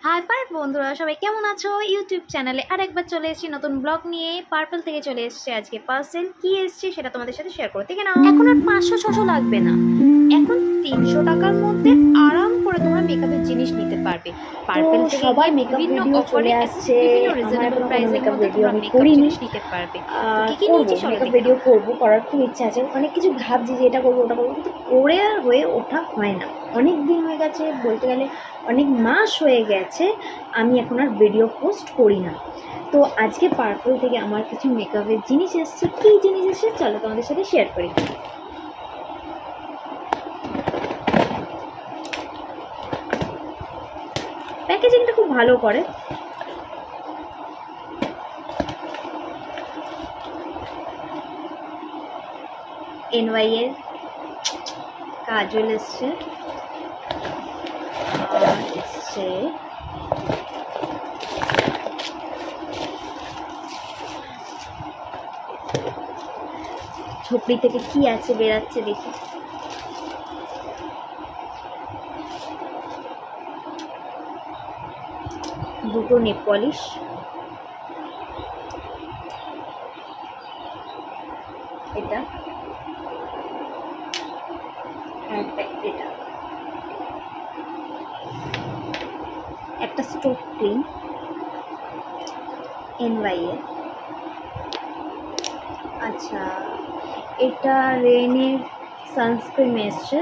High five বন্ধুরা, সবাই কেমন আছো? ইউটিউব চ্যানেলে আরেকবার চলে এসেছি নতুন ব্লগ নিয়ে। পার্পল থেকে চলে এসেছে আজকে পার্সেল। কি এসছে সেটা তোমাদের সাথে শেয়ার করতে। কেন এখন আর 500-600 লাগবে না, এখন 300 টাকার মধ্যে আরাম করে তোমরা মেকআপের জিনিস নিতে পারবে। পার্পল থেকে সবাই মেকআপ ভিডিও চলে আসছে, বিভিন্ন রিজনেবল প্রাইসের মধ্যে তোমরা মেকআপ জিনিস নিতে পারবে। কি নিয়েছি চলো মেকআপ ভিডিও করবো, করার খুব ইচ্ছা আছে। অনেক কিছু ভাবছি যে এটা করবো ওটা করবো, কিন্তু করে আর হয়ে ওঠা হয় না। অনেক দিন হয়ে গেছে, বলতে গেলে অনেক মাস হয়ে গেছে আমি এখন আর ভিডিও পোস্ট করি না। তো আজকে পার্পল থেকে আমার কিছু মেকআপের জিনিস এসছে। কী জিনিস এসছে চলো তোমাদের সাথে শেয়ার করি। প্যাকেজিংটা খুব ভালো করে। NY এর কাজল এসছে, আর এসছে ঝুপড়ি থেকে কি আছে বেরাচ্ছে দেখি। দুটো নেল পলিশ, এটা এটা একটা স্টোভ ক্রিম NY এর। আচ্ছা, এটা রেনের সানস্ক্রিন এসছে,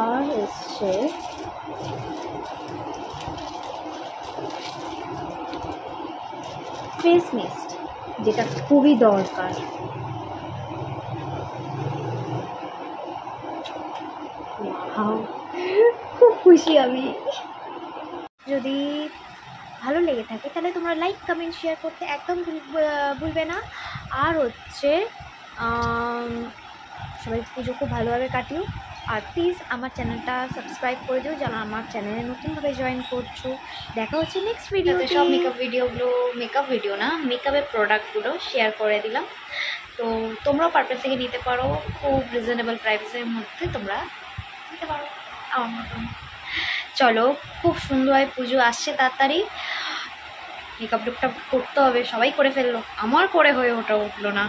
আর এসছে ফেস মিস্ট, যেটা খুবই দরকার। খুব খুশি আমি। যদি ভালো লেগে থাকে তাহলে তোমরা লাইক কমেন্ট শেয়ার করতে একদম ভুলবে না। আর হচ্ছে সবাই পুজো খুব ভালোভাবে কাটিও। আর প্লিজ আমার চ্যানেলটা সাবস্ক্রাইব করে দিও যারা আমার চ্যানেলে নতুনভাবে জয়েন করছো। দেখা হচ্ছে নেক্সট ভিডিওতে। সব মেকআপ ভিডিও না, মেকআপের প্রোডাক্টগুলো শেয়ার করে দিলাম। তো তোমরাও পার্পল থেকে নিতে পারো, খুব রিজনেবল প্রাইসের মধ্যে তোমরা নিতে পারো আমার মতন। চলো, খুব সুন্দর হয়, পুজো আসছে তাড়াতাড়ি। মেকআপ লুকটা করতে হবে, সবাই করে ফেললো, আমার করে হয়ে উঠলো না।